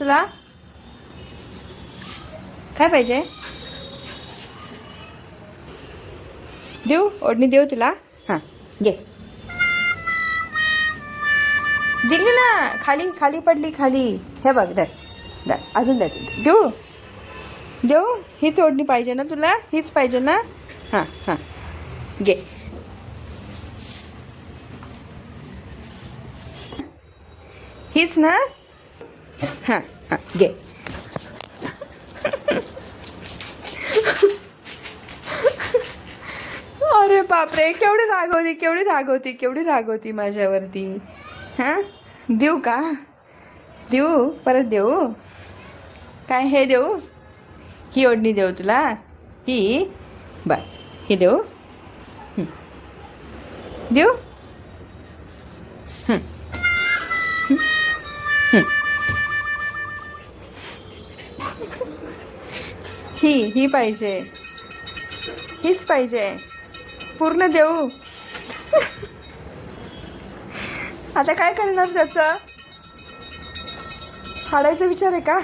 तुला काय पाहिजे? देऊ ओढणी देऊ तुला? हां घे. दिली ना, खाली खाली पडली खाली. हे बघ दर दर अजून दर. देऊ देऊ हीच ओढणी पाहिजे ना तुला? हीच पाहिजे ना? हां हां घे. हीच ना? हां हां घे. अरे बापरे, केवढी रागवती माझ्यावरती. हां देऊ का? देऊ परत देऊ? काय हे देऊ? ही ओढणी देऊ तुला? ही बर ही देऊ? हं. देऊ? हं. हं. ही पाहिजे, हीच पाहिजे. पूर्ण देऊ? आता काय करणार त्याचं? फाडायचा विचार आहे का?